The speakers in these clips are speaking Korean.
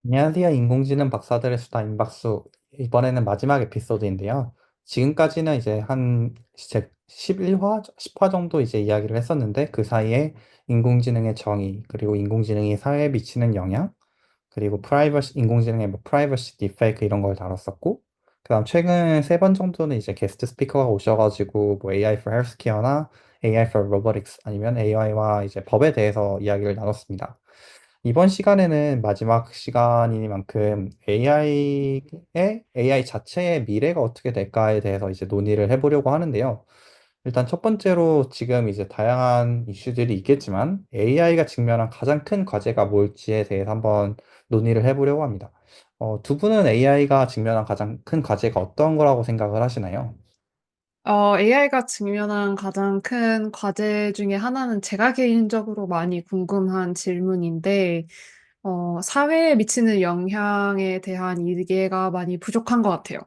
안녕하세요. 인공지능 박사들의 수다 임박수. 이번에는 마지막 에피소드인데요. 지금까지는 이제 한 11화, 10화 정도 이제 이야기를 했었는데 그 사이에 인공지능의 정의, 그리고 인공지능이 사회에 미치는 영향, 그리고 인공지능의 뭐 프라이버시 디페이크 이런 걸 다뤘었고, 그다음 최근 세 번 정도는 이제 게스트 스피커가 오셔가지고 뭐 AI for Healthcare나 AI for Robotics 아니면 AI와 이제 법에 대해서 이야기를 나눴습니다. 이번 시간에는 마지막 시간이니만큼 AI 자체의 미래가 어떻게 될까에 대해서 이제 논의를 해보려고 하는데요. 일단 첫 번째로 지금 이제 다양한 이슈들이 있겠지만 AI가 직면한 가장 큰 과제가 뭘지에 대해서 한번 논의를 해보려고 합니다. 두 분은 AI가 직면한 가장 큰 과제가 어떤 거라고 생각을 하시나요? AI가 직면한 가장 큰 과제 중에 하나는 제가 개인적으로 많이 궁금한 질문인데, 사회에 미치는 영향에 대한 이해가 많이 부족한 것 같아요.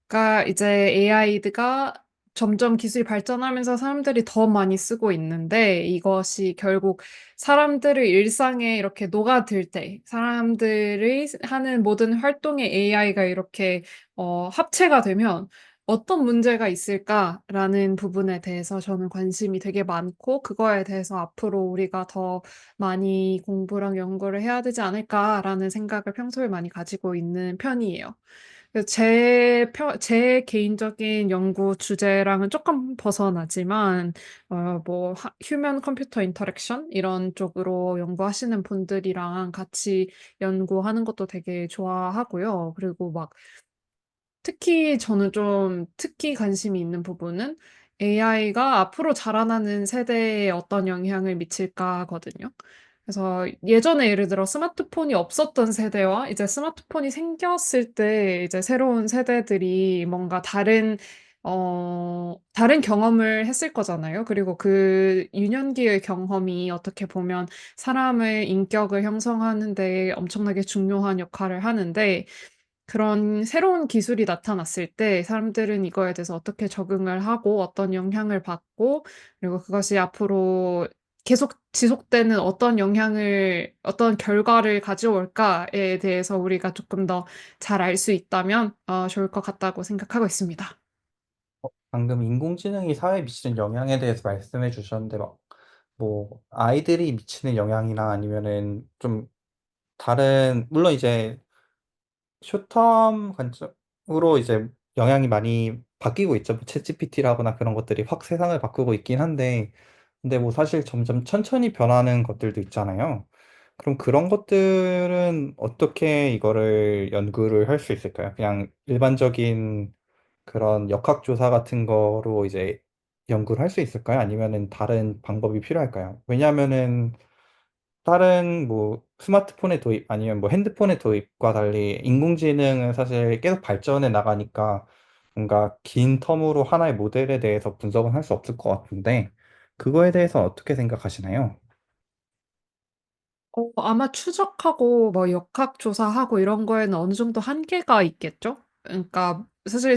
그러니까 이제 AI가 점점 기술이 발전하면서 사람들이 더 많이 쓰고 있는데, 이것이 결국 사람들의 일상에 이렇게 녹아들 때, 사람들이 하는 모든 활동에 AI가 이렇게 합체가 되면 어떤 문제가 있을까라는 부분에 대해서 저는 관심이 되게 많고, 그거에 대해서 앞으로 우리가 더 많이 공부랑 연구를 해야 되지 않을까라는 생각을 평소에 많이 가지고 있는 편이에요. 그래서 제 개인적인 연구 주제랑은 조금 벗어나지만, 뭐 휴먼 컴퓨터 인터랙션 이런 쪽으로 연구하시는 분들이랑 같이 연구하는 것도 되게 좋아하고요. 그리고 막 특히 저는 좀 특히 관심이 있는 부분은 AI가 앞으로 자라나는 세대에 어떤 영향을 미칠까거든요. 그래서 예전에 예를 들어 스마트폰이 없었던 세대와 이제 스마트폰이 생겼을 때 이제 새로운 세대들이 뭔가 다른 경험을 했을 거잖아요. 그리고 그 유년기의 경험이 어떻게 보면 사람의 인격을 형성하는 데 엄청나게 중요한 역할을 하는데, 그런 새로운 기술이 나타났을 때 사람들은 이거에 대해서 어떻게 적응을 하고 어떤 영향을 받고, 그리고 그것이 앞으로 계속 지속되는 어떤 결과를 가져올까에 대해서 우리가 조금 더 잘 알 수 있다면 좋을 것 같다고 생각하고 있습니다. 방금 인공지능이 사회에 미치는 영향에 대해서 말씀해 주셨는데 뭐 아이들이 미치는 영향이나 아니면은 좀 다른 물론 이제 쇼텀 관점으로 이제 영향이 많이 바뀌고 있죠. 뭐 챗GPT라거나 그런 것들이 확 세상을 바꾸고 있긴 한데, 근데 뭐 사실 점점 천천히 변하는 것들도 있잖아요. 그럼 그런 것들은 어떻게 이거를 연구를 할 수 있을까요? 그냥 일반적인 그런 역학조사 같은 거로 이제 연구를 할 수 있을까요? 아니면은 다른 방법이 필요할까요? 왜냐하면은 다른 뭐 스마트폰의 도입 아니면 뭐 핸드폰의 도입과 달리 인공지능은 사실 계속 발전해 나가니까 뭔가 긴 텀으로 하나의 모델에 대해서 분석은 할 수 없을 것 같은데 그거에 대해서 어떻게 생각하시나요? 아마 추적하고 뭐 역학조사하고 이런 거에는 어느 정도 한계가 있겠죠? 그러니까 사실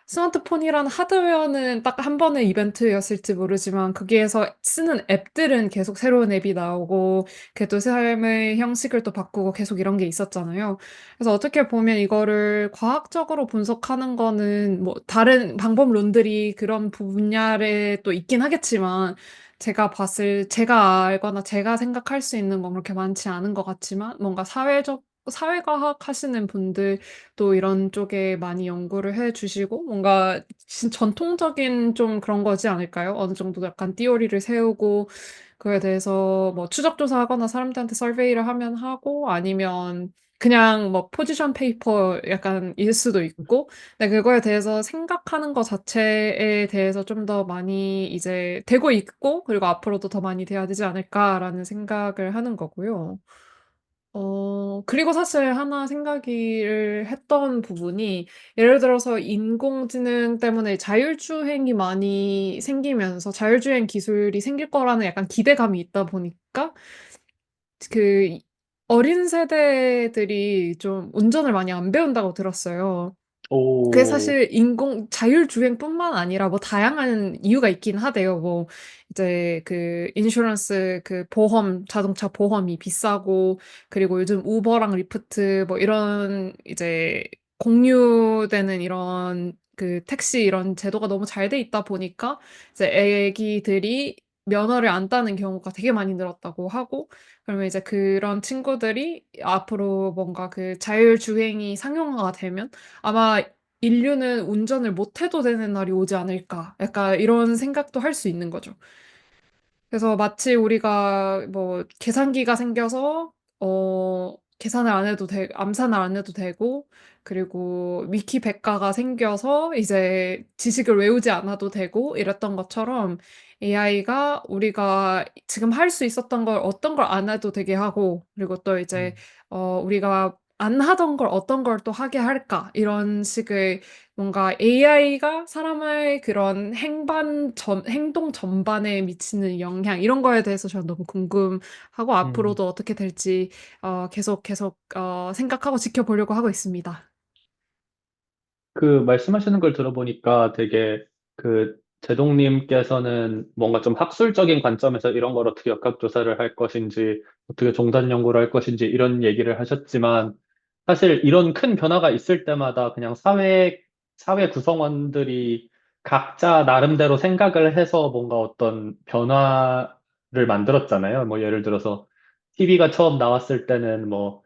스마트폰이란 하드웨어는 딱 한 번의 이벤트였을지 모르지만, 거기에서 쓰는 앱들은 계속 새로운 앱이 나오고 그게 또 삶의 형식을 또 바꾸고 계속 이런 게 있었잖아요. 그래서 어떻게 보면 이거를 과학적으로 분석하는 거는 뭐 다른 방법론들이 그런 분야에 또 있긴 하겠지만, 제가 알거나 제가 생각할 수 있는 건 그렇게 많지 않은 것 같지만, 뭔가 사회과학 하시는 분들도 이런 쪽에 많이 연구를 해 주시고, 뭔가 전통적인 좀 그런 거지 않을까요? 어느 정도 약간 띠오리를 세우고, 그거에 대해서 뭐 추적 조사하거나 사람들한테 설베이를 하면 하고, 아니면 그냥 뭐 포지션 페이퍼 약간일 수도 있고, 근데 그거에 대해서 생각하는 것 자체에 대해서 좀 더 많이 이제 되고 있고, 그리고 앞으로도 더 많이 돼야 되지 않을까라는 생각을 하는 거고요. 그리고 사실 하나 생각을 했던 부분이, 예를 들어서 인공지능 때문에 자율주행이 많이 생기면서 자율주행 기술이 생길 거라는 약간 기대감이 있다 보니까, 그 어린 세대들이 좀 운전을 많이 안 배운다고 들었어요. 그게 오, 사실 자율주행뿐만 아니라 뭐 다양한 이유가 있긴 하대요. 뭐 이제 그 인슈런스 그 보험, 자동차 보험이 비싸고, 그리고 요즘 우버랑 리프트 뭐 이런 이제 공유되는 이런 그 택시 이런 제도가 너무 잘 돼 있다 보니까 이제 애기들이 면허를 안 따는 경우가 되게 많이 늘었다고 하고, 그러면 이제 그런 친구들이 앞으로 뭔가 그 자율주행이 상용화가 되면 아마 '인류는 운전을 못 해도 되는 날이 오지 않을까.' 약간 이런 생각도 할 수 있는 거죠. 그래서 마치 우리가 뭐 계산기가 생겨서 계산을 안 해도 암산을 안 해도 되고, 그리고 위키백과가 생겨서 이제 지식을 외우지 않아도 되고 이랬던 것처럼, AI가 우리가 지금 할 수 있었던 걸 어떤 걸 안 해도 되게 하고, 그리고 또 이제 음. 우리가 안 하던 걸 어떤 걸 또 하게 할까 이런 식의, 뭔가 AI가 사람의 그런 행동 전반에 미치는 영향 이런 거에 대해서 저는 너무 궁금하고, 음. 앞으로도 어떻게 될지 계속 생각하고 지켜보려고 하고 있습니다. 그 말씀하시는 걸 들어보니까 되게 그 제동님께서는 뭔가 좀 학술적인 관점에서 이런 걸 어떻게 역학조사를 할 것인지, 어떻게 종단 연구를 할 것인지 이런 얘기를 하셨지만, 사실 이런 큰 변화가 있을 때마다 그냥 사회 구성원들이 각자 나름대로 생각을 해서 뭔가 어떤 변화를 만들었잖아요. 뭐 예를 들어서 TV가 처음 나왔을 때는 뭐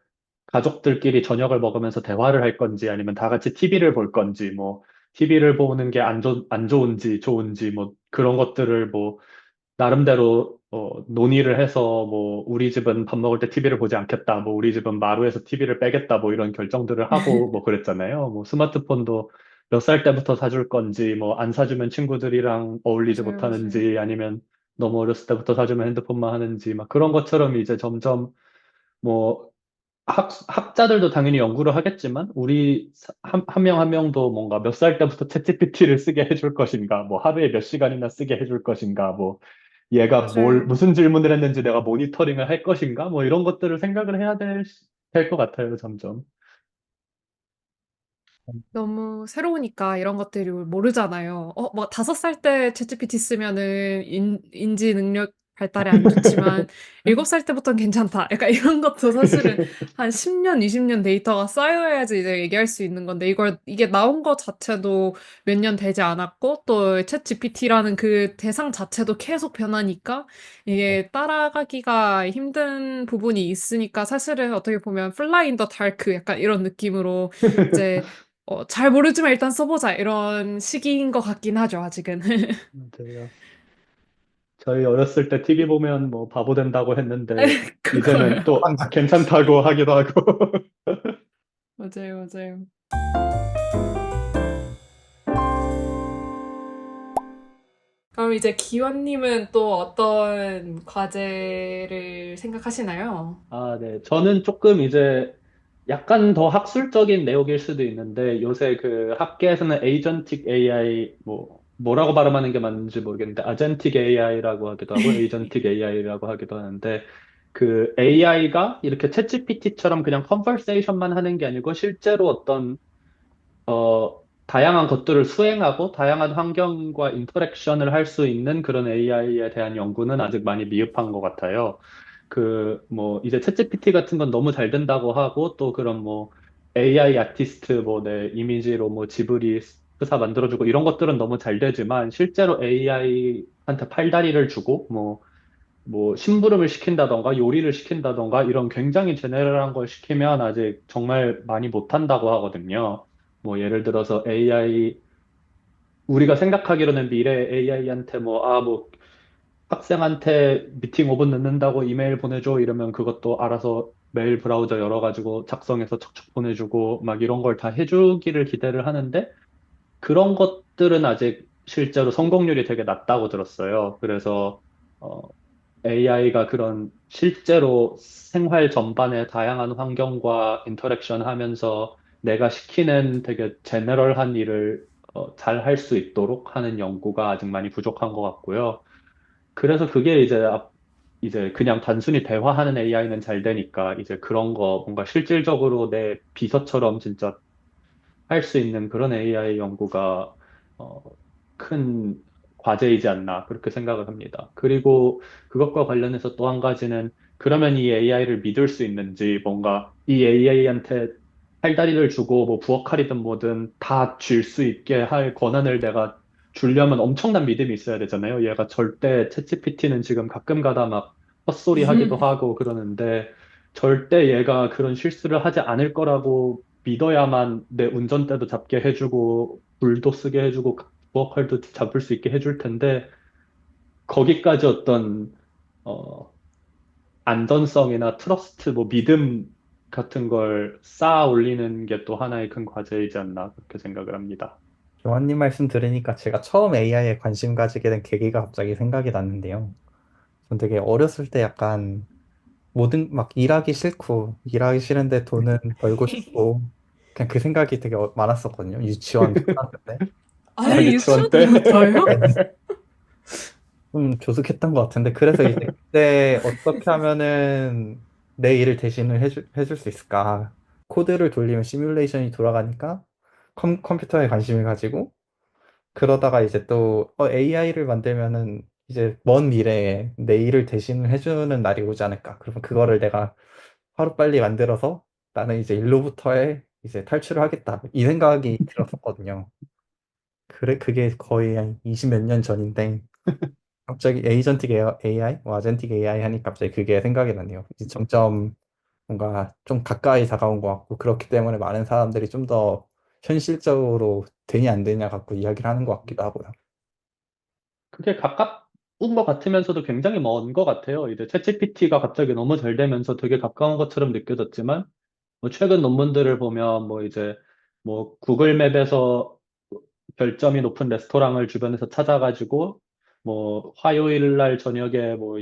가족들끼리 저녁을 먹으면서 대화를 할 건지 아니면 다 같이 TV를 볼 건지, 뭐 TV를 보는 게 안 좋은지 좋은지 뭐 그런 것들을 뭐 나름대로 논의를 해서 뭐 우리 집은 밥 먹을 때 TV를 보지 않겠다, 뭐 우리 집은 마루에서 TV를 빼겠다, 뭐 이런 결정들을 하고 뭐 그랬잖아요. 뭐 스마트폰도 몇 살 때부터 사줄 건지, 뭐 안 사주면 친구들이랑 어울리지 맞아요, 맞아요. 못하는지, 아니면 너무 어렸을 때부터 사주면 핸드폰만 하는지, 막 그런 것처럼 이제 점점 뭐 학자들도 당연히 연구를 하겠지만, 우리 한 명 한 명도 뭔가 몇 살 때부터 챗GPT를 쓰게 해줄 것인가, 뭐 하루에 몇 시간이나 쓰게 해줄 것인가, 뭐 얘가 맞아요. 무슨 질문을 했는지 내가 모니터링을 할 것인가, 뭐 이런 것들을 생각을 해야 될 것 같아요, 점점. 너무 새로우니까 이런 것들을 모르잖아요. 뭐 5살 때 챗GPT 쓰면은 인지 능력 발달에 안 좋지만 7살 때부터는 괜찮다. 약간 이런 것도 사실은 한 10년, 20년 데이터가 쌓여야지 이제 얘기할 수 있는 건데, 이게 나온 것 자체도 몇 년 되지 않았고, 또 챗GPT라는 그 대상 자체도 계속 변하니까 이게 따라가기가 힘든 부분이 있으니까, 사실은 어떻게 보면 플라이 인 더 다크 약간 이런 느낌으로 이제 잘 모르지만 일단 써보자 이런 시기인 것 같긴 하죠, 아직은. 맞아요. 저희 어렸을 때 TV 보면 뭐 바보 된다고 했는데, 이제는 그거요. 또 황상. 괜찮다고 하기도 하고. 맞아요, 맞아요. 그럼 이제 기원님은 또 어떤 과제를 생각하시나요? 아, 네. 저는 조금 이제 약간 더 학술적인 내용일 수도 있는데, 요새 그 학계에서는 에이전틱 AI, 뭐라고 발음하는 게 맞는지 모르겠는데, 아젠틱 AI라고 하기도 하고, 에이전틱 AI라고 하기도 하는데, 그 AI가 이렇게 챗GPT처럼 그냥 컨버세이션만 하는 게 아니고, 실제로 어떤 다양한 것들을 수행하고 다양한 환경과 인터랙션을 할 수 있는 그런 AI에 대한 연구는 아직 많이 미흡한 것 같아요. 이제 챗GPT 같은 건 너무 잘 된다고 하고, 또 그런 뭐, AI 아티스트, 내 이미지로 뭐, 지브리 스사 만들어주고, 이런 것들은 너무 잘 되지만, 실제로 AI한테 팔다리를 주고, 심부름을 시킨다던가, 요리를 시킨다던가, 이런 굉장히 제네럴한 걸 시키면 아직 정말 많이 못한다고 하거든요. 뭐, 예를 들어서 우리가 생각하기로는 미래 AI한테 학생한테 미팅 5분 늦는다고 이메일 보내줘 이러면 그것도 알아서 메일 브라우저 열어가지고 작성해서 척척 보내주고 막 이런 걸 다 해주기를 기대를 하는데, 그런 것들은 아직 실제로 성공률이 되게 낮다고 들었어요. 그래서 AI가 그런 실제로 생활 전반에 다양한 환경과 인터랙션 하면서 내가 시키는 되게 제너럴한 일을 잘 할 수 있도록 하는 연구가 아직 많이 부족한 것 같고요. 그래서 그게 이제 그냥 단순히 대화하는 AI는 잘 되니까, 이제 그런 거 뭔가 실질적으로 내 비서처럼 진짜 할 수 있는 그런 AI 연구가 어, 큰 과제이지 않나 그렇게 생각을 합니다. 그리고 그것과 관련해서 또 한 가지는 그러면 이 AI를 믿을 수 있는지 뭔가 이 AI한테 팔다리를 주고 뭐 부엌칼이든 뭐든 다 쥘 수 있게 할 권한을 내가 주려면 엄청난 믿음이 있어야 되잖아요. 얘가 절대 챗GPT는 지금 가끔 가다 막 헛소리 하기도 하고 그러는데 절대 얘가 그런 실수를 하지 않을 거라고 믿어야만 내 운전대도 잡게 해주고 불도 쓰게 해주고 부엌칼도 잡을 수 있게 해줄 텐데 거기까지 어떤 어, 안전성이나 트러스트, 뭐 믿음 같은 걸 쌓아 올리는 게 또 하나의 큰 과제이지 않나 그렇게 생각을 합니다. 교환님 말씀 들으니까 제가 처음 AI에 관심 가지게 된 계기가 갑자기 생각이 났는데요. 전 되게 어렸을 때 약간 모든 막 일하기 싫고 일하기 싫은데 돈은 벌고 싶고 그냥 그 생각이 되게 많았었거든요. 유치원 초등학교 때. 아, 아예 유치원 유치원 때? 때부터요? 좀 조숙했던 것 같은데 그래서 이제 그때 어떻게 하면은 내 일을 대신을 해줄 수 있을까? 코드를 돌리면 시뮬레이션이 돌아가니까 컴퓨터에 관심을 가지고 그러다가 이제 또 AI를 만들면은 이제 먼 미래에 내 일을 대신을 해주는 날이 오지 않을까? 그러면 그거를 내가 하루빨리 만들어서 나는 이제 일로부터의 이제 탈출을 하겠다. 이 생각이 들었었거든요. 그래, 그게 거의 한 20 몇 년 전인데 갑자기 에이전틱 AI, 뭐 아젠틱 AI 하니까 갑자기 그게 생각이 나네요. 이제 점점 뭔가 좀 가까이 다가온 것 같고 그렇기 때문에 많은 사람들이 좀 더 현실적으로 되냐 안 되냐 갖고 이야기를 하는 것 같기도 하고요. 그게 가까운 것 같으면서도 굉장히 먼 것 같아요. 이제 챗GPT가 갑자기 너무 잘 되면서 되게 가까운 것처럼 느껴졌지만 뭐 최근 논문들을 보면 뭐 이제 뭐 구글 맵에서 별점이 높은 레스토랑을 주변에서 찾아가지고 뭐 화요일 날 저녁에 뭐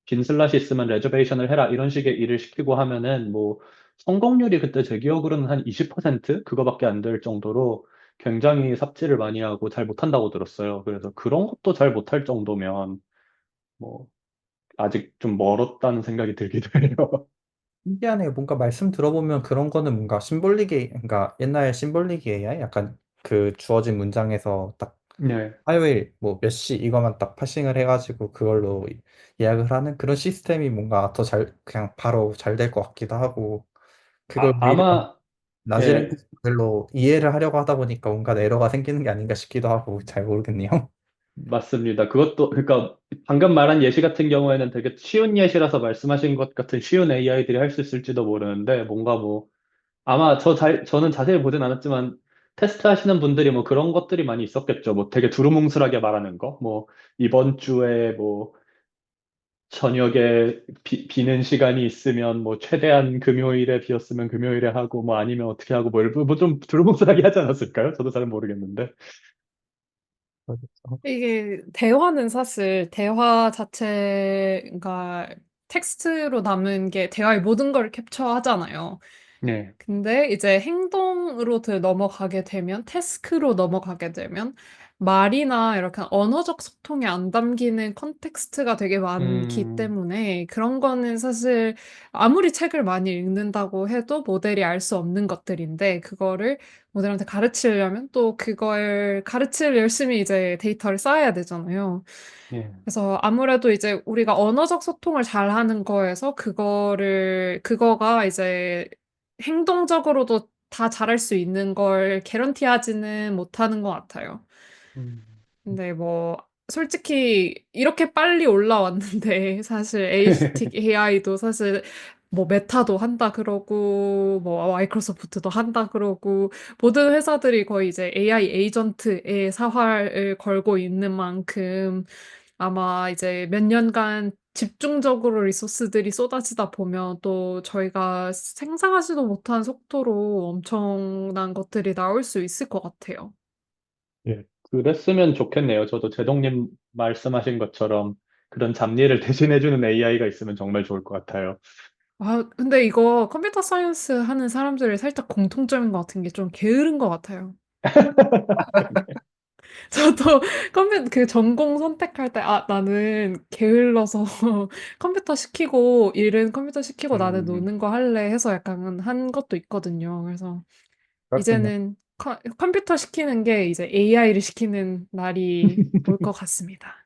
빈 슬롯이 있으면 레저베이션을 해라 이런 식의 일을 시키고 하면은 뭐 성공률이 그때 제 기억으로는 한 20% 그거밖에 안 될 정도로 굉장히 삽질을 많이 하고 잘 못한다고 들었어요. 그래서 그런 것도 잘 못할 정도면 뭐 아직 좀 멀었다는 생각이 들기도 해요. 신기하네요. 뭔가 말씀 들어보면 그런 거는 뭔가 심볼릭이, 그러니까 옛날 심볼릭 AI 약간 그 주어진 문장에서 딱 네. 화요일 뭐 몇 시 이거만 딱 파싱을 해가지고 그걸로 예약을 하는 그런 시스템이 뭔가 더 잘, 그냥 바로 잘 될 것 같기도 하고 그걸 오히려 아마 나지 예, 랭귀지 모델로 이해를 하려고 하다 보니까 뭔가 에러가 생기는 게 아닌가 싶기도 하고 잘 모르겠네요. 맞습니다. 그것도, 그러니까 방금 말한 예시 같은 경우에는 되게 쉬운 예시라서 말씀하신 것 같은 쉬운 AI들이 할 수 있을지도 모르는데, 뭔가 뭐, 아마 저는 자세히 보진 않았지만, 테스트 하시는 분들이 뭐 그런 것들이 많이 있었겠죠. 뭐 되게 두루뭉술하게 말하는 거. 뭐, 이번 주에 뭐, 저녁에 비는 시간이 있으면 뭐, 최대한 금요일에 비었으면 금요일에 하고, 뭐 아니면 어떻게 하고, 뭐 좀 두루뭉술하게 하지 않았을까요? 저도 잘 모르겠는데. 그렇죠. 이게 대화는 사실 대화 자체가 텍스트로 남은 게 대화의 모든 걸 캡처하잖아요. 네. 근데 이제 행동으로 넘어가게 되면, 태스크로 넘어가게 되면, 말이나 이렇게 언어적 소통이 안 담기는 컨텍스트가 되게 많기 음, 때문에, 그런 거는 사실 아무리 책을 많이 읽는다고 해도 모델이 알 수 없는 것들인데, 그거를 모델한테 가르치려면 또 그걸 가르칠 열심히 이제 데이터를 쌓아야 되잖아요. 예. 그래서 아무래도 이제 우리가 언어적 소통을 잘하는 거에서 그거가 이제 행동적으로도 다 잘할 수 있는 걸 개런티하지는 못하는 것 같아요. 음. 근데 뭐 솔직히 이렇게 빨리 올라왔는데 사실 에이스틱 AI도 사실 뭐 메타도 한다 그러고 뭐 마이크로소프트도 한다 그러고 모든 회사들이 거의 이제 AI 에이전트의 사활을 걸고 있는 만큼 아마 이제 몇 년간 집중적으로 리소스들이 쏟아지다 보면 또 저희가 상상하지도 못한 속도로 엄청난 것들이 나올 수 있을 것 같아요. 예, 그랬으면 좋겠네요. 저도 제동님 말씀하신 것처럼 그런 잡일을 대신해주는 AI가 있으면 정말 좋을 것 같아요. 아, 근데 이거 컴퓨터 사이언스 하는 사람들의 살짝 공통점인 것 같은 게 좀 게으른 것 같아요. 저도 그 전공 선택할 때, 아, 나는 게을러서 컴퓨터 시키고, 일은 컴퓨터 시키고 나는 음, 노는 거 할래 해서 약간 한 것도 있거든요. 그래서 그렇군요. 이제는 컴퓨터 시키는 게 이제 AI를 시키는 날이 올 것 같습니다.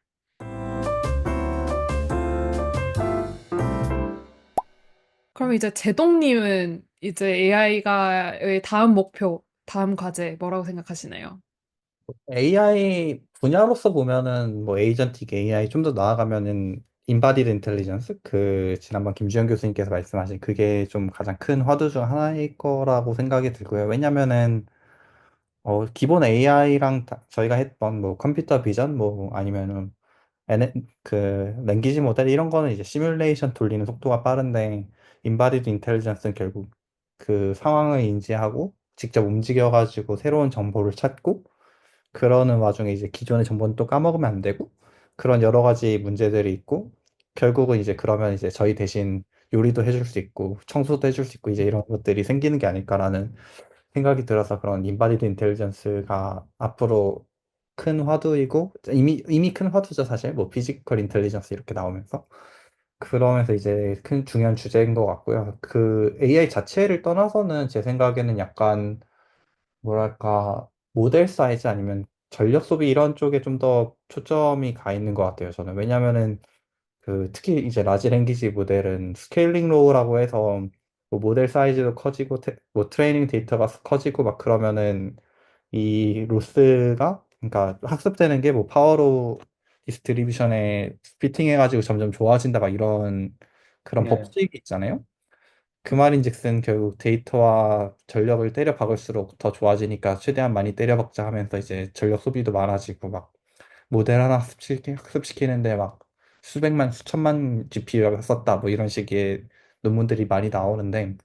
그럼 이제 제동님은 이제 AI가의 다음 목표, 다음 과제 뭐라고 생각하시나요? AI 분야로서 보면은 뭐 에이전틱 AI 좀 더 나아가면은 인바디드 인텔리전스 그 지난번 김주현 교수님께서 말씀하신 그게 좀 가장 큰 화두 중 하나일 거라고 생각이 들고요. 왜냐면은 기본 AI랑 저희가 했던 뭐 컴퓨터 비전 뭐 아니면은 그 랭귀지 모델 이런 거는 이제 시뮬레이션 돌리는 속도가 빠른데 인바디드 인텔리전스는 결국 그 상황을 인지하고 직접 움직여가지고 새로운 정보를 찾고 그러는 와중에 이제 기존의 정보는 또 까먹으면 안 되고 그런 여러 가지 문제들이 있고 결국은 이제 그러면 이제 저희 대신 요리도 해줄 수 있고 청소도 해줄 수 있고 이제 이런 것들이 생기는 게 아닐까라는 생각이 들어서 그런 인바디드 인텔리전스가 앞으로 큰 화두이고 이미 큰 화두죠 사실 뭐 피지컬 인텔리전스 이렇게 나오면서 그러면서 이제 큰 중요한 주제인 것 같고요. 그 AI 자체를 떠나서는 제 생각에는 약간 뭐랄까 모델 사이즈 아니면 전력 소비 이런 쪽에 좀 더 초점이 가 있는 것 같아요. 저는 왜냐면은 그 특히 이제 라지 랭귀지 모델은 스케일링 로우라고 해서 뭐 모델 사이즈도 커지고 뭐 트레이닝 데이터가 커지고 막 그러면은 이 로스가 그러니까 학습되는 게 뭐 파워로 디스트리뷰션에 피팅해가지고 점점 좋아진다 막 이런 그런 예. 법칙이 있잖아요. 그 말인즉슨 결국 데이터와 전력을 때려 박을수록 더 좋아지니까 최대한 많이 때려 박자 하면서 이제 전력 소비도 많아지고 막 모델 하나 학습시키는데 막 수백만 수천만 GPU가 썼다 뭐 이런 식의 논문들이 많이 나오는데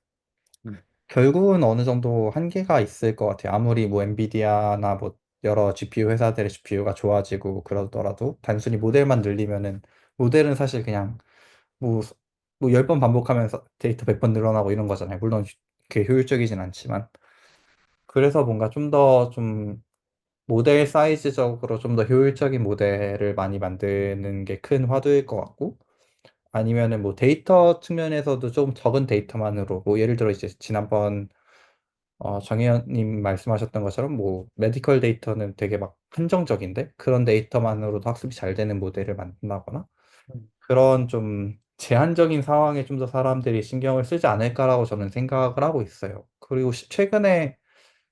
음. 결국은 어느 정도 한계가 있을 것 같아요. 아무리 뭐 엔비디아나 뭐 여러 GPU 회사들의 GPU가 좋아지고 그러더라도 단순히 모델만 늘리면은 모델은 사실 그냥 뭐, 뭐 10번 반복하면서 데이터 100번 늘어나고 이런 거잖아요. 물론 그게 효율적이진 않지만. 그래서 뭔가 좀 더 좀 모델 사이즈적으로 좀 더 효율적인 모델을 많이 만드는 게 큰 화두일 것 같고, 아니면은 뭐 데이터 측면에서도 좀 적은 데이터만으로, 뭐 예를 들어 이제 지난번 정혜연님 말씀하셨던 것처럼 뭐 메디컬 데이터는 되게 막 한정적인데 그런 데이터만으로도 학습이 잘 되는 모델을 만든다거나 음. 그런 좀 제한적인 상황에 좀 더 사람들이 신경을 쓰지 않을까라고 저는 생각을 하고 있어요. 그리고 최근에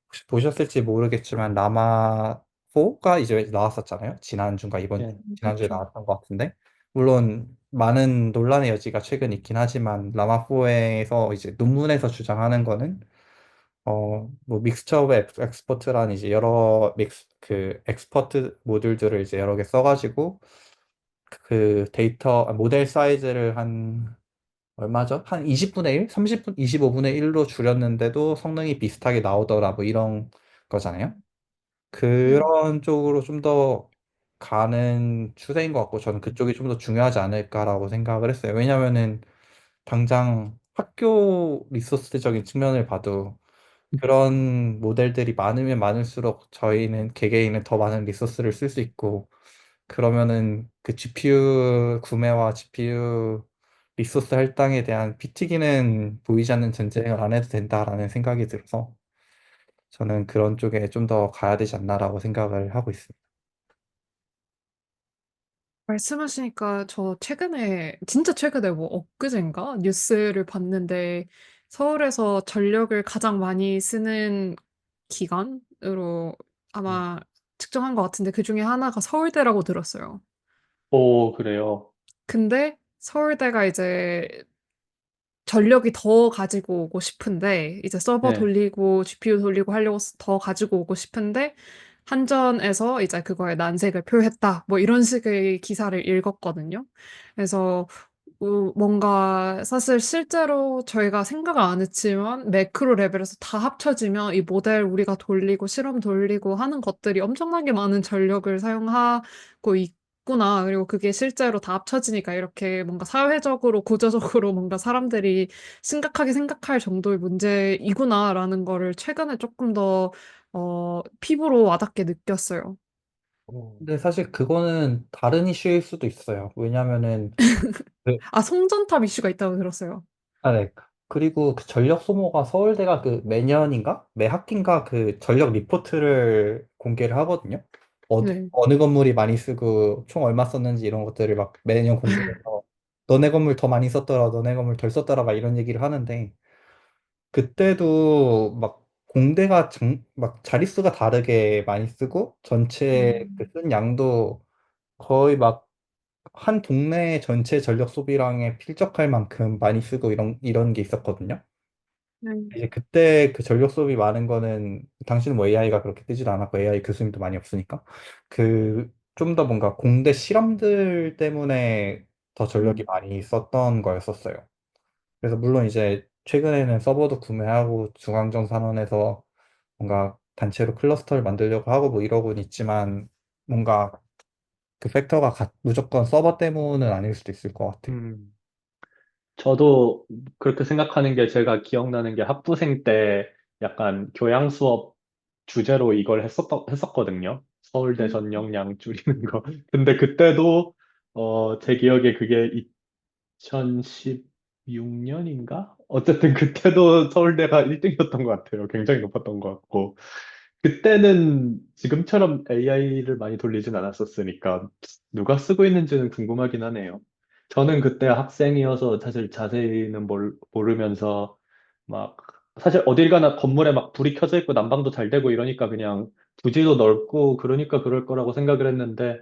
혹시 보셨을지 모르겠지만 라마 4가 이제 나왔었잖아요. 지난주인가 예. 지난주에 그렇죠. 나왔던 것 같은데 물론 많은 논란의 여지가 최근 있긴 하지만 라마 4에서 이제 논문에서 주장하는 거는 뭐 믹스처 오브 엑스퍼트라는 이제 여러 그 엑스퍼트 모듈들을 이제 여러 개 써가지고 그 데이터 모델 사이즈를 한 얼마죠? 한 20분의 1? 30분, 25분의 1로 줄였는데도 성능이 비슷하게 나오더라 뭐 이런 거잖아요. 음. 그런 쪽으로 좀 더 가는 추세인 것 같고 저는 그쪽이 좀 더 중요하지 않을까라고 생각을 했어요. 왜냐면은 당장 학교 리소스적인 측면을 봐도 그런 모델들이 많으면 많을수록 저희는 개개인은 더 많은 리소스를 쓸 수 있고 그러면은 그 GPU 구매와 GPU 리소스 할당에 대한 피튀기는 보이지 않는 전쟁을 안 해도 된다라는 생각이 들어서 저는 그런 쪽에 좀 더 가야 되지 않나라고 생각을 하고 있습니다. 말씀하시니까 저 최근에, 진짜 최근에 뭐 엊그젠가? 뉴스를 봤는데 서울에서 전력을 가장 많이 쓰는 기관으로 음. 아마 측정한 것 같은데 그 중에 하나가 서울대라고 들었어요. 오, 그래요. 근데 서울대가 이제 전력이 더 가지고 오고 싶은데 이제 서버 예. 돌리고 GPU 돌리고 하려고 더 가지고 오고 싶은데 한전에서 이제 그거에 난색을 표했다. 뭐 이런 식의 기사를 읽었거든요. 그래서 뭔가 사실 실제로 저희가 생각을 안 했지만 매크로 레벨에서 다 합쳐지면 이 모델 우리가 돌리고 실험 돌리고 하는 것들이 엄청나게 많은 전력을 사용하고 있구나. 그리고 그게 실제로 다 합쳐지니까 이렇게 뭔가 사회적으로 구조적으로 뭔가 사람들이 심각하게 생각할 정도의 문제이구나라는 거를 최근에 조금 더 피부로 와닿게 느꼈어요. 오. 근데 사실 그거는 다른 이슈일 수도 있어요. 왜냐면은 그, 아, 송전탑 이슈가 있다고 들었어요. 네. 그리고 그 전력 소모가 서울대가 그 매년인가? 매 학기인가 그 전력 리포트를 공개를 하거든요. 네. 어느 건물이 많이 쓰고 총 얼마 썼는지 이런 것들을 막 매년 공개해서 너네 건물 더 많이 썼더라, 너네 건물 덜 썼더라 막 이런 얘기를 하는데 그때도 막 공대가 막 자릿수가 다르게 많이 쓰고 전체 그 음. 쓴 양도 거의 막 한 동네 전체 전력 소비량에 필적할 만큼 많이 쓰고 이런 게 있었거든요. 네. 이제 그때 그 전력 수업이 많은 거는 당시는 뭐 AI가 그렇게 뜨지도 않았고 AI 교수님도 많이 없으니까 그 좀 더 뭔가 공대 실험들 때문에 더 전력이 음. 많이 썼던 거였었어요. 그래서 물론 이제 최근에는 서버도 구매하고 중앙정 산원에서 뭔가 단체로 클러스터를 만들려고 하고 뭐 이러고는 있지만 뭔가 그 팩터가 무조건 서버 때문은 아닐 수도 있을 것 같아요. 음. 저도 그렇게 생각하는 게 제가 기억나는 게 학부생 때 약간 교양 수업 주제로 이걸 했었거든요. 서울대 음. 전역량 줄이는 거. 근데 그때도, 제 기억에 그게 2016년인가? 어쨌든 그때도 서울대가 1등이었던 것 같아요. 굉장히 높았던 것 같고. 그때는 지금처럼 AI를 많이 돌리진 않았었으니까 누가 쓰고 있는지는 궁금하긴 하네요. 저는 그때 학생이어서 사실 자세히는 모르면서 막 사실 어딜 가나 건물에 막 불이 켜져 있고 난방도 잘 되고 이러니까 그냥 부지도 넓고 그러니까 그럴 거라고 생각을 했는데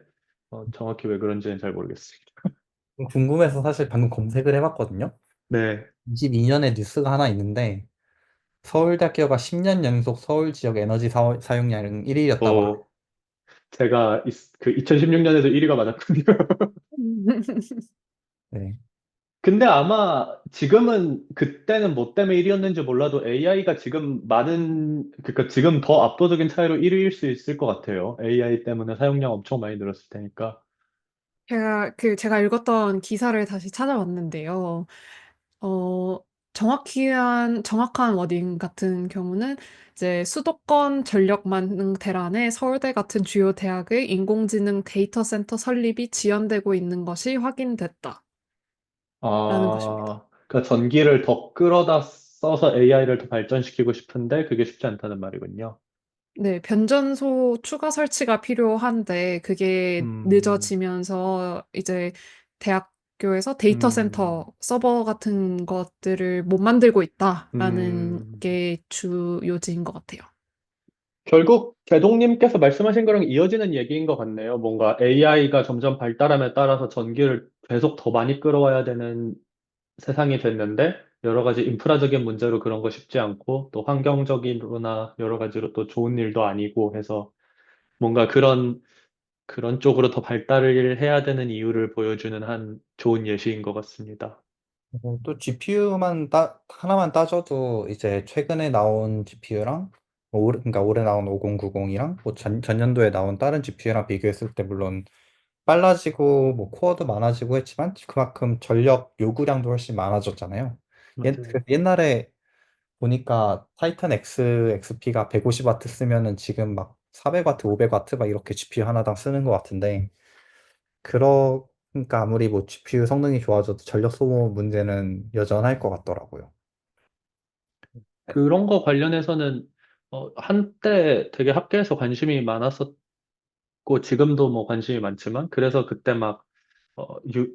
정확히 왜 그런지는 잘 모르겠습니다. 궁금해서 사실 방금 검색을 해봤거든요. 네. 22년에 뉴스가 하나 있는데 서울대학교가 10년 연속 서울 지역 에너지 사용량 1위였다고 어, 제가 그 2016년에도 1위가 맞았군요. 하네. 근데 아마 지금은 그때는 뭐 때문에 1위였는지 몰라도 AI가 지금 그러니까 지금 더 압도적인 차이로 1위일 수 있을 것 같아요. AI 때문에 사용량 엄청 많이 늘었을 테니까. 제가 읽었던 기사를 다시 찾아봤는데요. 어 정확한 워딩 같은 경우는 이제 "수도권 전력망 대란에 서울대 같은 주요 대학의 인공지능 데이터 센터 설립이 지연되고 있는 것이 확인됐다."라는 것입니다. 그러니까 전기를 더 끌어다 써서 AI를 더 발전시키고 싶은데 그게 쉽지 않다는 말이군요. 네. 변전소 추가 설치가 필요한데 그게 음, 늦어지면서 이제 대학교에서 "데이터 센터 음, 서버 같은 것들을 못 만들고 있다."라는 음. 게 주 요지인 것 같아요. 결국 제동님께서 말씀하신 거랑 이어지는 얘기인 것 같네요. 뭔가 AI가 점점 발달함에 따라서 전기를 계속 더 많이 끌어와야 되는 세상이 됐는데 여러 가지 인프라적인 문제로 그런 거 쉽지 않고 또 환경적이로나 여러 가지로 또 좋은 일도 아니고 해서 뭔가 그런 쪽으로 더 발달을 해야 되는 이유를 보여주는 한 좋은 예시인 것 같습니다. 또 GPU만 하나만 따져도 이제 최근에 나온 GPU랑 그러니까 올해 나온 5090이랑 뭐 전년도에 나온 다른 GPU랑 비교했을 때 물론 빨라지고 뭐 코어도 많아지고 했지만 그만큼 전력 요구량도 훨씬 많아졌잖아요. 맞아요. 옛날에 보니까 타이탄 XP가 150W 쓰면은 지금 막 400W, 500W 막 이렇게 GPU 하나당 쓰는 것 같은데 그러니까 아무리 뭐 GPU 성능이 좋아져도 전력 소모 문제는 여전할 것 같더라고요. 그런 거 관련해서는 한때 되게 학계에서 관심이 많았었고 지금도 뭐 관심이 많지만 그래서 그때 막 어, 유,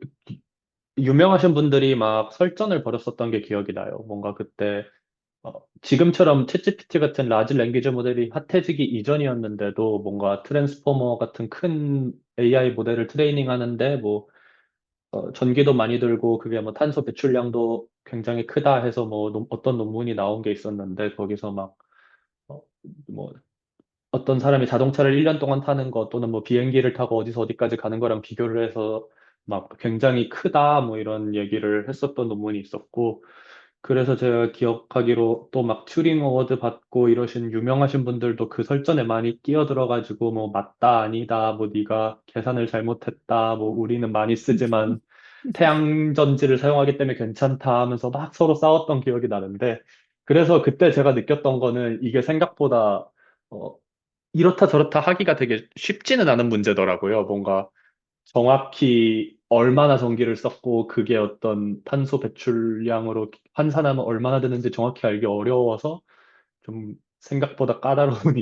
유명하신 분들이 막 설전을 벌였었던 게 기억이 나요. 뭔가 그때 지금처럼 챗GPT 같은 라지 랭귀지 모델이 핫해지기 이전이었는데도 뭔가 트랜스포머 같은 큰 AI 모델을 트레이닝 하는데 뭐 전기도 많이 들고 그게 뭐 탄소 배출량도 굉장히 크다 해서 뭐 어떤 논문이 나온 게 있었는데 거기서 막 어, 뭐 어떤 사람이 자동차를 1년 동안 타는 것 또는 뭐 비행기를 타고 어디서 어디까지 가는 거랑 비교를 해서 막 굉장히 크다 뭐 이런 얘기를 했었던 논문이 있었고 그래서 제가 기억하기로 또 막 튜링 어워드 받고 이러신 유명하신 분들도 그 설전에 많이 끼어들어가지고 뭐 맞다 아니다 뭐 네가 계산을 잘못했다 뭐 우리는 많이 쓰지만 태양 전지를 사용하기 때문에 괜찮다 하면서 막 서로 싸웠던 기억이 나는데 그래서 그때 제가 느꼈던 거는 이게 생각보다 어, 이렇다 저렇다 하기가 되게 쉽지는 않은 문제더라고요. 뭔가 정확히 얼마나 전기를 썼고 그게 어떤 탄소 배출량으로 환산하면 얼마나 되는지 정확히 알기 어려워서 좀 생각보다 까다로운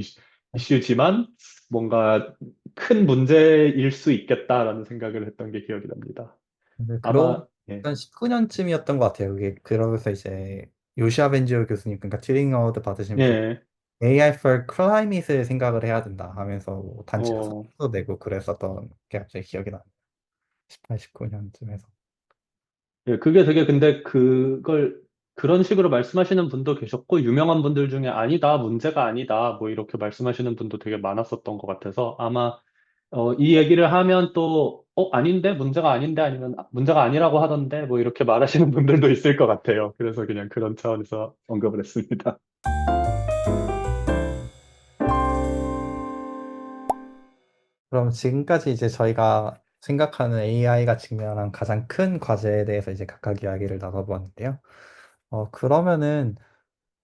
이슈지만 뭔가 큰 문제일 수 있겠다라는 생각을 했던 게 기억이 납니다. 근데 아마 예, 2019년쯤이었던 것 같아요. 그게 그러면서 이제 요시아 벤지오 교수님, 그러니까 튜링 어워드 받으신 분 예, AI for Climate을 생각을 해야 된다 하면서 뭐 단체로 어, 성명도 내고 그랬었던 게 갑자기 기억이 나요. 18, 19년쯤에서. 예, 그게 되게 근데 그걸 그런 식으로 말씀하시는 분도 계셨고 유명한 분들 중에 아니다, 문제가 아니다, 뭐 이렇게 말씀하시는 분도 되게 많았었던 것 같아서 아마 이 얘기를 하면 또 아닌데 문제가 아닌데 아니면 문제가 아니라고 하던데 뭐 이렇게 말하시는 분들도 있을 것 같아요. 그래서 그냥 그런 차원에서 언급을 했습니다. 그럼 지금까지 이제 저희가 생각하는 AI가 직면한 가장 큰 과제에 대해서 이제 각각 이야기를 나눠보았는데요. 그러면은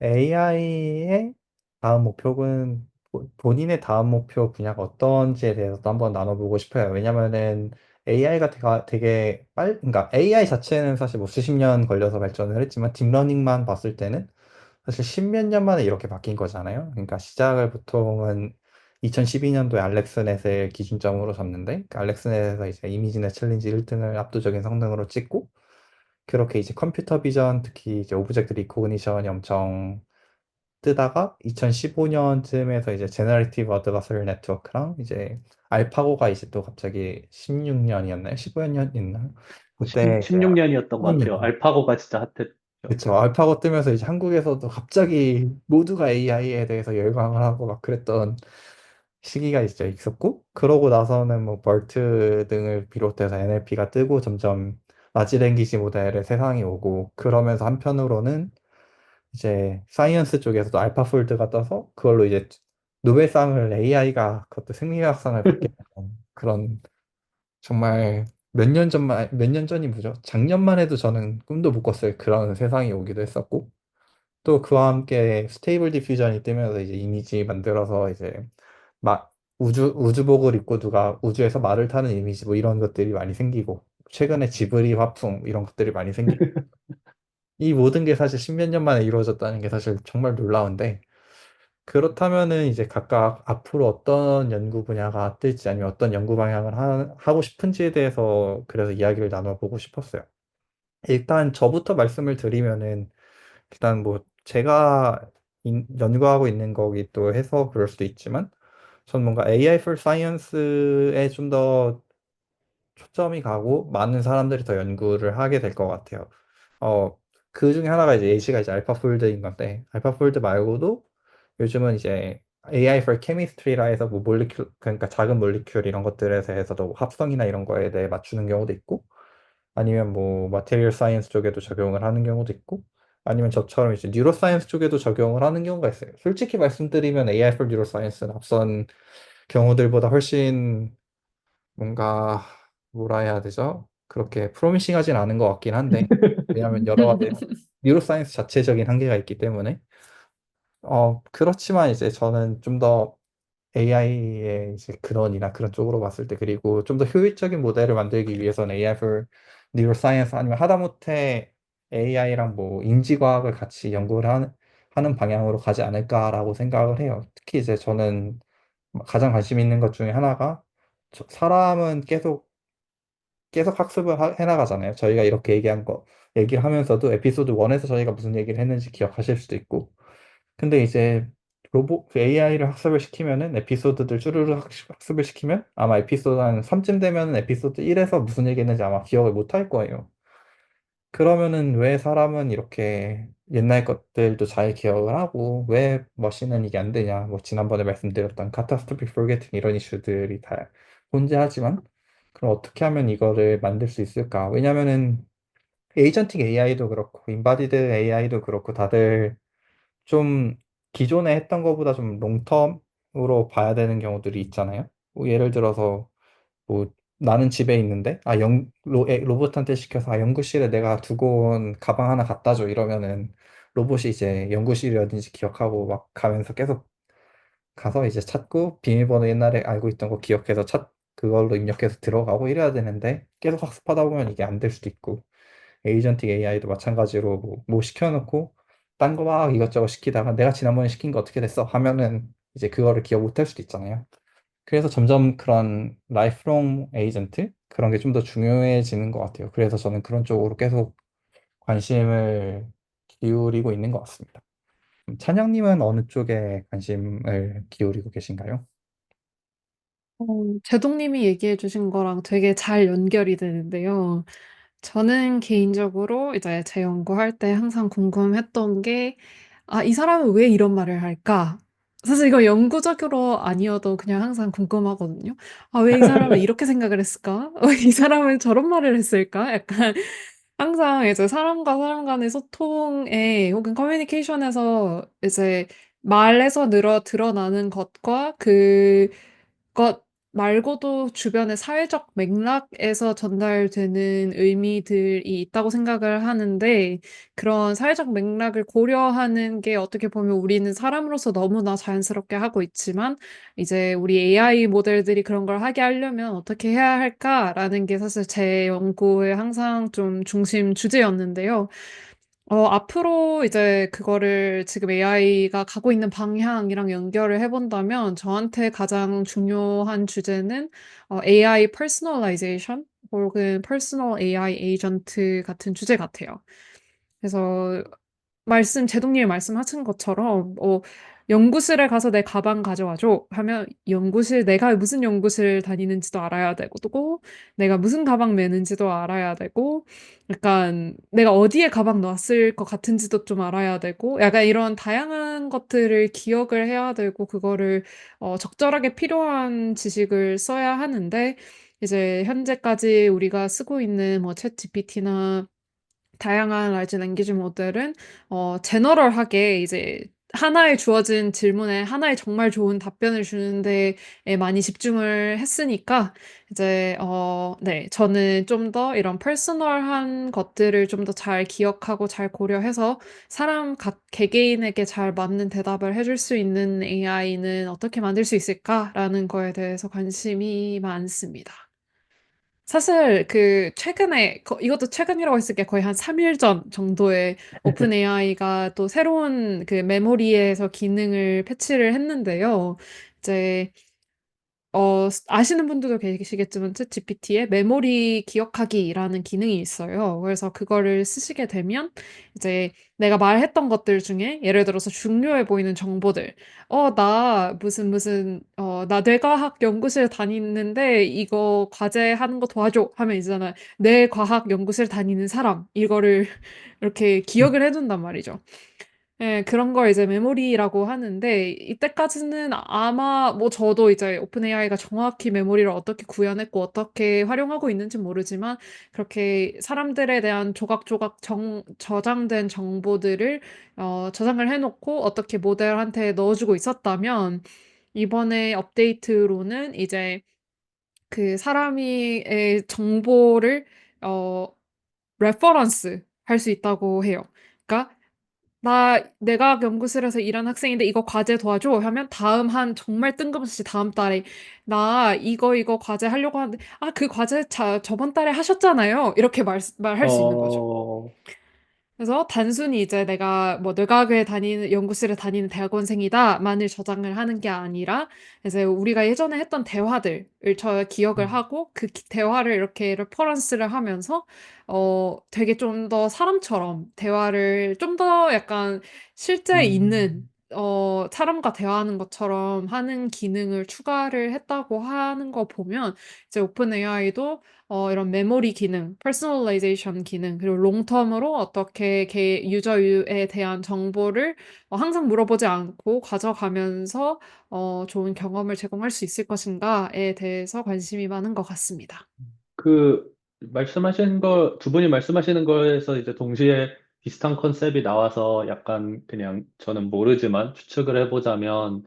AI의 다음 목표는 본인의 다음 목표 분야가 어떤지에 대해서도 한번 나눠보고 싶어요. 왜냐면은 AI가 되게 그러니까 AI 자체는 사실 뭐 수십 년 걸려서 발전을 했지만 딥러닝만 봤을 때는 사실 십몇 년 만에 이렇게 바뀐 거잖아요. 그러니까 시작을 보통은 2012년도에 알렉스넷을 기준점으로 잡는데 그 알렉스넷에서 이제 이미지넷 챌린지 1등을 압도적인 성능으로 찍고 그렇게 이제 컴퓨터 비전 특히 이제 오브젝트 리코그니션이 엄청 뜨다가 2015년쯤에서 이제 제너레이티브 어드버서리 네트워크랑 이제 알파고가 이제 또 갑자기 16년이었나요? 15년이었나요? 그때 이제 16년이었던 것 같아요. 15년. 알파고가 진짜 핫했죠. 그쵸. 알파고 뜨면서 이제 한국에서도 갑자기 모두가 AI에 대해서 열광을 하고 막 그랬던 시기가 진짜 있었고, 그러고 나서는 뭐 벌트 등을 비롯해서 NLP가 뜨고 점점 라지 랭귀지 모델의 세상이 오고, 그러면서 한편으로는 이제 사이언스 쪽에서도 알파폴드가 떠서 그걸로 이제 노벨상을 AI가 그것도 생리학상을 받게 되는 그런 정말 몇 년 전이 뭐죠? 작년만 해도 저는 꿈도 못 꿨을 그런 세상이 오기도 했었고, 또 그와 함께 스테이블 디퓨전이 뜨면서 이제 이미지 만들어서 이제 막 우주복을 입고 누가 우주에서 말을 타는 이미지 뭐 이런 것들이 많이 생기고 최근에 지브리 화풍 이런 것들이 많이 생기고 이 모든 게 사실 십몇 년 만에 이루어졌다는 게 사실 정말 놀라운데 그렇다면은 이제 각각 앞으로 어떤 연구 분야가 뜰지 아니면 어떤 연구 방향을 하고 싶은지에 대해서 그래서 이야기를 나눠보고 싶었어요. 일단 저부터 말씀을 드리면은 일단 뭐 제가 연구하고 있는 거기 또 해서 그럴 수도 있지만 전 뭔가 AI for Science에 좀 더 초점이 가고 많은 사람들이 더 연구를 하게 될 것 같아요. 어, 그 중에 하나가 이제 예시가 이제 알파폴드인 건데 알파폴드 말고도 요즘은 이제 AI for Chemistry라 해서 뭐 몰리큘 그러니까 작은 몰리큘 이런 것들에 대해서도 합성이나 이런 거에 대해 맞추는 경우도 있고 아니면 뭐 마테리얼 사이언스 쪽에도 적용을 하는 경우도 있고 아니면 저처럼 이제 뉴로사이언스 쪽에도 적용을 하는 경우가 있어요. 솔직히 말씀드리면 AI for 뉴로사이언스는 앞선 경우들보다 훨씬 뭔가 뭐라 해야 되죠? 그렇게 프로미싱하진 않은 것 같긴 한데 왜냐하면 여러 가지 뉴로사이언스 자체적인 한계가 있기 때문에 그렇지만 이제 저는 좀 더 AI의 이제 근원이나 그런 쪽으로 봤을 때 그리고 좀 더 효율적인 모델을 만들기 위해서는 AI for Neuroscience 아니면 하다못해 AI랑 뭐 인지과학을 같이 연구를 하는 방향으로 가지 않을까라고 생각을 해요. 특히 이제 저는 가장 관심 있는 것 중에 하나가 사람은 계속 학습을 해나가잖아요. 저희가 이렇게 얘기를 하면서도 에피소드 1에서 저희가 무슨 얘기를 했는지 기억하실 수도 있고 근데 이제 그 AI를 학습을 시키면은 에피소드들 쭈루루 학습을 시키면 아마 에피소드 한 3쯤 되면은 에피소드 1에서 무슨 얘기했는지 아마 기억을 못 할 거예요. 그러면은 왜 사람은 이렇게 옛날 것들도 잘 기억을 하고 왜 머신은 이게 안 되냐? 뭐 지난번에 말씀드렸던 catastrophic forgetting 이런 이슈들이 다 존재하지만 그럼 어떻게 하면 이거를 만들 수 있을까? 왜냐면은 에이전틱 AI도 그렇고 인바디드 AI도 그렇고 다들 좀 기존에 했던 것보다 좀 롱텀으로 봐야 되는 경우들이 있잖아요. 뭐 예를 들어서 뭐 나는 집에 있는데 로봇한테 시켜서 연구실에 내가 두고 온 가방 하나 갖다 줘 이러면은 로봇이 이제 연구실이 어딘지 기억하고 막 가면서 계속 가서 이제 찾고 비밀번호 옛날에 알고 있던 거 기억해서 그걸로 입력해서 들어가고 이래야 되는데 계속 학습하다 보면 이게 안 될 수도 있고 에이전틱 AI도 마찬가지로 뭐 시켜놓고 딴 거 막 이것저것 시키다가 내가 지난번에 시킨 거 어떻게 됐어? 하면은 이제 그거를 기억 못 할 수도 있잖아요. 그래서 점점 그런 라이프롱 에이전트 그런 게 좀 더 중요해지는 것 같아요. 그래서 저는 그런 쪽으로 계속 관심을 기울이고 있는 것 같습니다. 찬영님은 어느 쪽에 관심을 기울이고 계신가요? 어, 제동님이 얘기해 주신 거랑 되게 잘 연결이 되는데요. 저는 개인적으로 이제 제 연구할 때 항상 궁금했던 게, 아, 이 사람은 왜 이런 말을 할까? 사실 이거 연구적으로 아니어도 그냥 항상 궁금하거든요. 아, 왜 이 사람은 이렇게 생각을 했을까? 왜 이 사람은 저런 말을 했을까? 약간 항상 이제 사람과 사람 간의 소통에 혹은 커뮤니케이션에서 이제 말에서 드러나는 것과 그것 말고도 주변의 사회적 맥락에서 전달되는 의미들이 있다고 생각을 하는데, 그런 사회적 맥락을 고려하는 게 어떻게 보면 우리는 사람으로서 너무나 자연스럽게 하고 있지만, 이제 우리 AI 모델들이 그런 걸 하게 하려면 어떻게 해야 할까라는 게 사실 제 연구의 항상 좀 중심 주제였는데요. 앞으로 이제 그거를 지금 AI가 가고 있는 방향이랑 연결을 해 본다면 저한테 가장 중요한 주제는 AI 퍼스널라이제이션 혹은 퍼스널 AI 에이전트 같은 주제 같아요. 그래서 제동님이 말씀하신 것처럼 "연구실에 가서 내 가방 가져와 줘." 하면 내가 무슨 연구실 다니는지도 알아야 되고 또 내가 무슨 가방 메는지도 알아야 되고 약간 내가 어디에 가방 놨을 것 같은지도 좀 알아야 되고 약간 이런 다양한 것들을 기억을 해야 되고 그거를 적절하게 필요한 지식을 써야 하는데, 이제 현재까지 우리가 쓰고 있는 뭐 챗GPT나 다양한 라지 랭귀지 모델은 제너럴하게 이제 하나의 주어진 질문에 하나의 정말 좋은 답변을 주는 데에 많이 집중을 했으니까 이제 네, 저는 좀 더 이런 퍼스널한 것들을 좀 더 잘 기억하고 잘 고려해서 사람 각 개개인에게 잘 맞는 대답을 해줄 수 있는 AI는 어떻게 만들 수 있을까라는 거에 대해서 관심이 많습니다. 사실 최근에 이것도 최근이라고 했을 게 거의 한 3일 전 정도에 오픈 AI가 또 새로운 메모리에서 기능을 패치를 했는데요. 이제 아시는 분들도 계시겠지만 챗GPT에 메모리 기억하기라는 기능이 있어요. 그래서 그거를 쓰시게 되면 이제 내가 말했던 것들 중에 예를 들어서 중요해 보이는 정보들, 나 무슨 "나 뇌과학 연구실 다니는데 이거 과제하는 거 도와줘." 하면 있잖아요. "뇌과학 연구실 다니는 사람." 이거를 이렇게 기억을 해 둔단 말이죠. 예. 그런 걸 이제 메모리라고 하는데, 이때까지는 아마 뭐 저도 이제 오픈 AI가 정확히 메모리를 어떻게 구현했고 어떻게 활용하고 있는진 모르지만 그렇게 사람들에 대한 조각조각 저장된 정보들을 저장을 해 놓고 어떻게 모델한테 넣어 주고 있었다면, 이번에 업데이트로는 이제 그 사람이 의 정보를 어 레퍼런스 할 수 있다고 해요. 그러니까 "나 내과학 연구실에서 일하는 학생인데 이거 과제 도와줘." 하면 다음 한 정말 뜬금없이 다음 달에 "나 이거 과제 하려고 하는데" "아, 그 과제 저번 달에 하셨잖아요." 이렇게 말할 수 있는 거죠. 어, 그래서 단순히 이제 내가 뭐 "뇌과학을 다니는 연구실에 다니는 대학원생이다."만을 저장을 하는 게 아니라 이제 우리가 예전에 했던 대화들을 기억을 음. 하고 그 대화를 이렇게 레퍼런스를 하면서 되게 좀 더 사람처럼 대화를 좀 더 약간 실제 있는 음. 사람과 대화하는 것처럼 하는 기능을 추가를 했다고 하는 거 보면 이제 오픈 AI도 이런 메모리 기능, 퍼스널라이제이션 기능, 그리고 롱텀으로 어떻게 유저에 대한 정보를 항상 물어보지 않고 가져가면서 좋은 경험을 제공할 수 있을 것인가에 대해서 관심이 많은 것 같습니다. 그 두 분이 말씀하시는 거에서 이제 동시에 비슷한 컨셉이 나와서 약간 그냥 저는 모르지만 추측을 해보자면,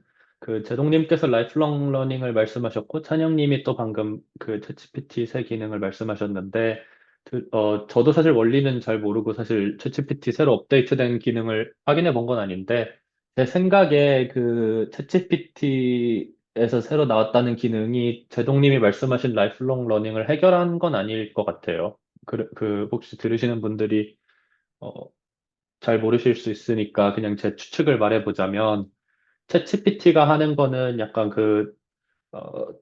제동님께서 라이프롱 러닝을 말씀하셨고 찬영님이 또 방금 그 챗GPT 새 기능을 말씀하셨는데, 저도 사실 원리는 잘 모르고 사실 챗GPT 새로 업데이트된 기능을 확인해 본 건 아닌데, 제 생각에 그 챗GPT 에서 새로 나왔다는 기능이 제동님이 말씀하신 라이프롱 러닝을 해결한 건 아닐 것 같아요. 혹시 들으시는 분들이 어, 잘 모르실 수 있으니까 그냥 제 추측을 말해보자면 챗GPT가 하는 거는 약간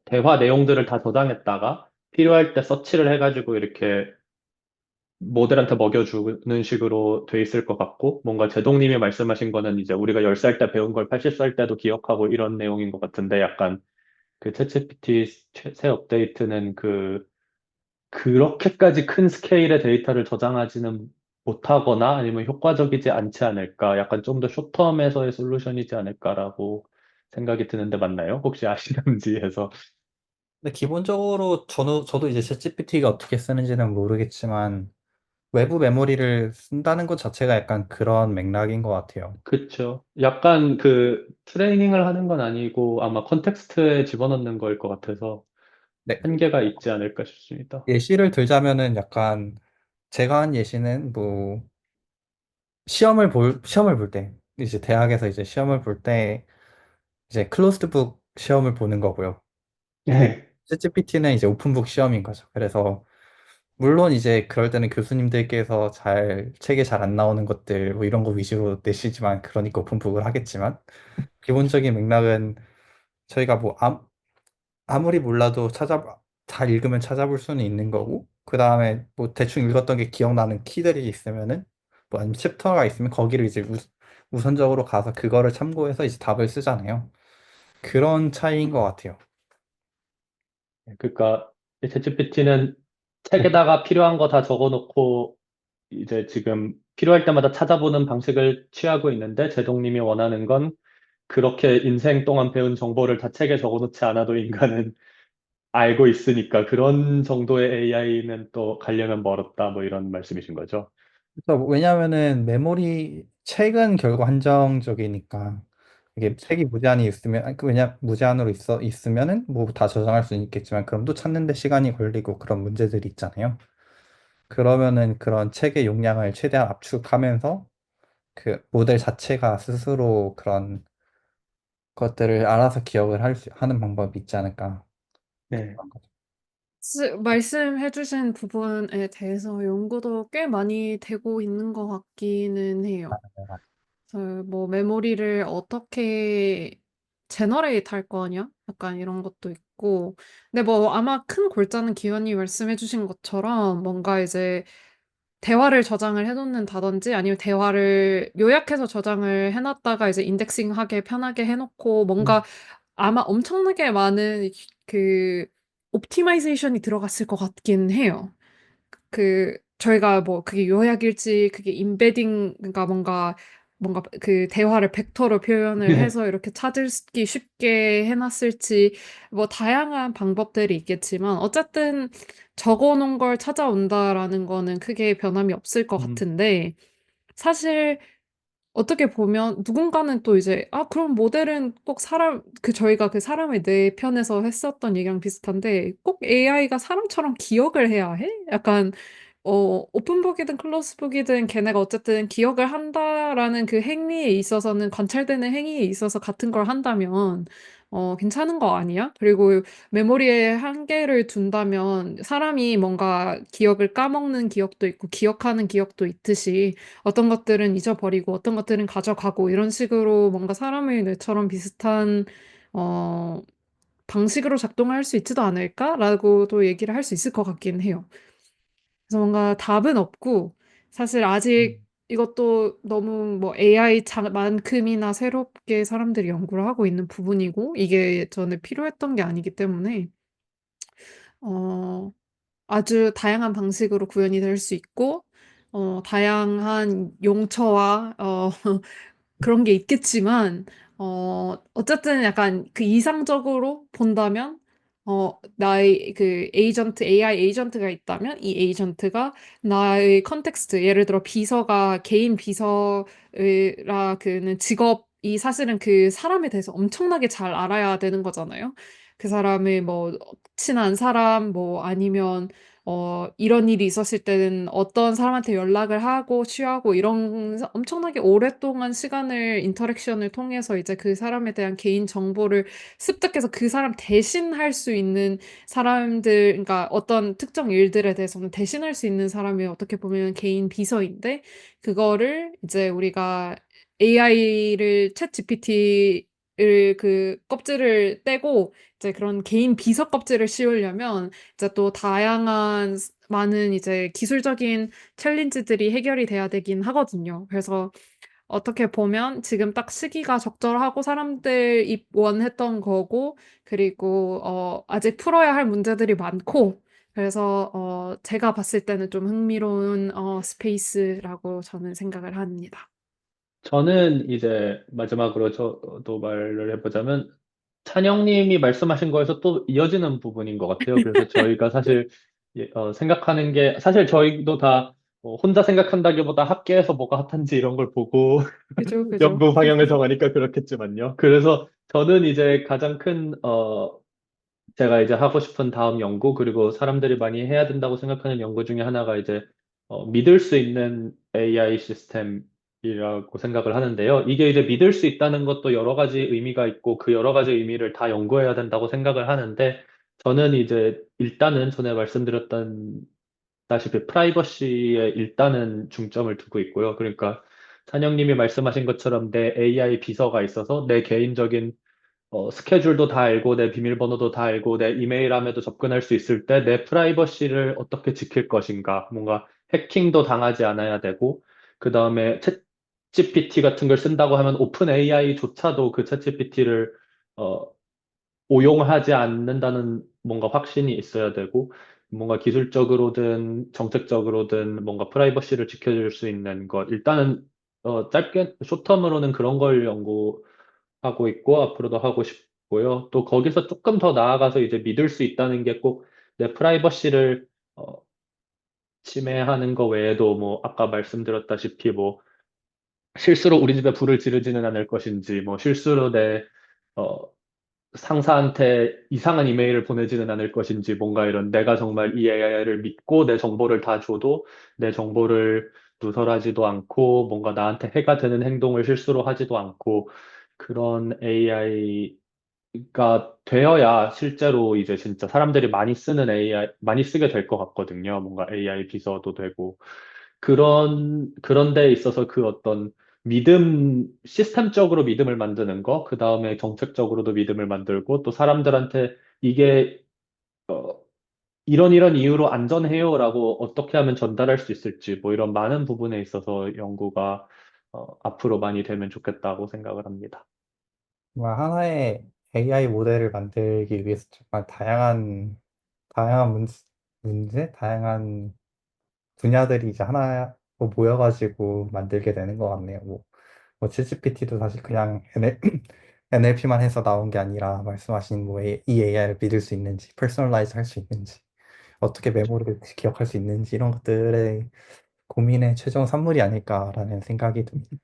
대화 내용들을 다 저장했다가 필요할 때 서치를 해가지고 이렇게 모델한테 먹여주는 식으로 돼 있을 것 같고, 뭔가 제동님이 말씀하신 거는 이제 우리가 10살 때 배운 걸 80살 때도 기억하고 이런 내용인 것 같은데, 약간 그 챗GPT 새 업데이트는 그렇게까지 큰 스케일의 데이터를 저장하지는 못하거나 아니면 효과적이지 않지 않을까, 약간 좀 더 쇼텀에서의 솔루션이지 않을까라고 생각이 드는데 맞나요? 혹시 아시는지 해서. 근데 기본적으로 저도 이제 챗GPT가 어떻게 쓰는지는 모르겠지만 외부 메모리를 쓴다는 것 자체가 약간 그런 맥락인 것 같아요. 그쵸. 약간 트레이닝을 하는 건 아니고 아마 컨텍스트에 집어넣는 거일 것 같아서 네. 한계가 있지 않을까 싶습니다. 예시를 들자면은 약간 제가 한 예시는 뭐 시험을 볼 때 이제 대학에서 이제 시험을 볼 때 이제 클로스드 북 시험을 보는 거고요. 근데 네. 챗GPT는 이제 오픈북 시험인 거죠. 그래서 물론 이제 그럴 때는 교수님들께서 책에 잘 안 나오는 것들 뭐 이런 거 위주로 내시지만 그러니까 오픈북을 하겠지만 기본적인 맥락은 저희가 뭐 아무리 몰라도 잘 읽으면 찾아볼 수는 있는 거고, 그 다음에 뭐 대충 읽었던 게 기억나는 키들이 있으면은, 뭐 아니면 챕터가 있으면 거기를 이제 우선적으로 가서 그거를 참고해서 이제 답을 쓰잖아요. 그런 차이인 것 같아요. 그러니까 이 챗GPT는 오- 책에다가 필요한 거 다 적어놓고 이제 지금 필요할 때마다 찾아보는 방식을 취하고 있는데 제동님이 원하는 건 그렇게 인생 동안 배운 정보를 다 책에 적어놓지 않아도 인간은 알고 있으니까 그런 정도의 AI는 또 가려면 멀었다 뭐 이런 말씀이신 거죠? 그래서 왜냐하면은 책은 결국 한정적이니까 이게 책이 무제한이 있으면 무제한으로 있으면은 뭐 다 저장할 수는 있겠지만 그럼 또 찾는데 시간이 걸리고 그런 문제들이 있잖아요. 그러면은 그런 책의 용량을 최대한 압축하면서 그 모델 자체가 스스로 그런 것들을 알아서 하는 방법이 있지 않을까. 네. 그런 거죠. 말씀해주신 부분에 대해서 연구도 꽤 많이 되고 있는 것 같기는 해요. 뭐 메모리를 어떻게 제너레이트 할 거냐? 약간 이런 것도 있고. 근데 뭐 아마 큰 골자는 기현이 말씀해주신 것처럼 뭔가 이제 대화를 저장을 해놓는다든지 아니면 대화를 요약해서 저장을 해놨다가 이제 인덱싱하게 편하게 해놓고 뭔가 음. 아마 엄청나게 많은 그 옵티마이제이션이 들어갔을 것 같긴 해요. 저희가 뭐 그게 요약일지 그게 임베딩 그러니까 뭔가 그 대화를 벡터로 표현을 해서 이렇게 찾기 쉽게 해놨을지 뭐 다양한 방법들이 있겠지만 어쨌든 적어놓은 걸 찾아온다라는 거는 크게 변함이 없을 것 음, 같은데 사실 어떻게 보면 누군가는 또 이제 그럼 모델은 꼭 저희가 그 사람의 뇌 편에서 했었던 얘기랑 비슷한데 꼭 AI가 사람처럼 기억을 해야 해? 약간 오픈북이든 클로즈북이든 걔네가 어쨌든 기억을 한다라는 그 행위에 있어서는 관찰되는 행위에 있어서 같은 걸 한다면 괜찮은 거 아니야? 그리고 메모리에 한계를 둔다면 사람이 뭔가 기억을 까먹는 기억도 있고 기억하는 기억도 있듯이 어떤 것들은 잊어버리고 어떤 것들은 가져가고 이런 식으로 뭔가 사람의 뇌처럼 비슷한 어, 방식으로 작동할 수 있지도 않을까라고도 얘기를 할 수 있을 것 같긴 해요. 그래서 뭔가 답은 없고 사실 아직 음, 이것도 너무 뭐 AI만큼이나 새롭게 사람들이 연구를 하고 있는 부분이고 이게 전에 필요했던 게 아니기 때문에 어, 아주 다양한 방식으로 구현이 될 수 있고 다양한 용처와 그런 게 있겠지만, 어쨌든 약간 그 이상적으로 본다면, 나의 AI 에이전트가 있다면, 이 에이전트가 나의 컨텍스트, 예를 들어 개인 비서라 그는 직업이 사실은 그 사람에 대해서 엄청나게 잘 알아야 되는 거잖아요. 그 사람의 뭐 친한 사람 뭐 아니면 이런 일이 있었을 때는 어떤 사람한테 연락을 하고 취하고 이런 엄청나게 오랫동안 시간을 인터랙션을 통해서 이제 그 사람에 대한 개인 정보를 습득해서 그 사람 대신할 수 있는 사람들, 그러니까 어떤 특정 일들에 대해서는 대신할 수 있는 사람이 어떻게 보면 개인 비서인데, 그거를 이제 우리가 AI를 챗GPT를 그 껍질을 떼고 이제 그런 개인 비서 껍질을 씌우려면 이제 또 다양한 많은 이제 기술적인 챌린지들이 해결이 돼야 되긴 하거든요. 그래서 어떻게 보면 지금 딱 시기가 적절하고 사람들이 원했던 거고, 그리고 아직 풀어야 할 문제들이 많고, 그래서 제가 봤을 때는 좀 흥미로운 스페이스라고 저는 생각을 합니다. 저는 이제 마지막으로 저도 말을 해보자면 찬영님이 말씀하신 거에서 또 이어지는 부분인 것 같아요. 그래서 저희가 사실 생각하는 게 사실 저희도 다 혼자 생각한다기보다 학계에서 뭐가 핫한지 이런 걸 보고 그죠, 그죠. 연구 방향을 정하니까 그렇겠지만요. 그래서 저는 이제 가장 큰 제가 이제 하고 싶은 다음 연구, 그리고 사람들이 많이 해야 된다고 생각하는 연구 중에 하나가 이제 믿을 수 있는 AI 시스템이라고 생각을 하는데요. 이게 이제 믿을 수 있다는 것도 여러 가지 의미가 있고 그 여러 가지 의미를 다 연구해야 된다고 생각을 하는데, 저는 이제 일단은 전에 말씀드렸던 다시피 프라이버시에 일단은 중점을 두고 있고요. 그러니까 찬영님이 말씀하신 것처럼 내 AI 비서가 있어서 내 개인적인 스케줄도 다 알고 내 비밀번호도 다 알고 내 이메일함에도 접근할 수 있을 때 내 프라이버시를 어떻게 지킬 것인가. 뭔가 해킹도 당하지 않아야 되고, 그 다음에 챗 GPT 같은 걸 쓴다고 하면 오픈 AI조차도 그 챗 GPT를 오용하지 않는다는 뭔가 확신이 있어야 되고, 뭔가 기술적으로든 정책적으로든 뭔가 프라이버시를 지켜줄 수 있는 것. 일단은 짧게 쇼텀으로는 그런 걸 연구하고 있고 앞으로도 하고 싶고요. 또 거기서 조금 더 나아가서 이제 믿을 수 있다는 게 꼭 내 프라이버시를 어, 침해하는 거 외에도 뭐 아까 말씀드렸다시피 뭐 실수로 우리 집에 불을 지르지는 않을 것인지, 뭐 실수로 내 어, 상사한테 이상한 이메일을 보내지는 않을 것인지, 뭔가 이런 내가 정말 이 AI를 믿고 내 정보를 다 줘도 내 정보를 누설하지도 않고 뭔가 나한테 해가 되는 행동을 실수로 하지도 않고, 그런 AI가 되어야 실제로 이제 진짜 사람들이 많이 쓰는 AI, 많이 쓰게 될 것 같거든요. 뭔가 AI 비서도 되고. 그런 데 있어서 그 어떤 시스템적으로 믿음을 만드는 거, 그 다음에 정책적으로도 믿음을 만들고, 또 사람들한테 이게 이런 이유로 안전해요라고 어떻게 하면 전달할 수 있을지, 뭐 이런 많은 부분에 있어서 연구가 앞으로 많이 되면 좋겠다고 생각을 합니다. 정말 하나의 AI 모델을 만들기 위해서 정말 다양한 다양한 분야들이 이제 하나로 모여가지고 만들게 되는 것 같네요. 뭐 챗GPT도 사실 그냥 NLP만 해서 나온 게 아니라 말씀하신 뭐 이 AI를 믿을 수 있는지, 퍼스널라이즈 할 수 있는지, 어떻게 메모를 기억할 수 있는지 이런 것들의 고민의 최종 산물이 아닐까라는 생각이 듭니다.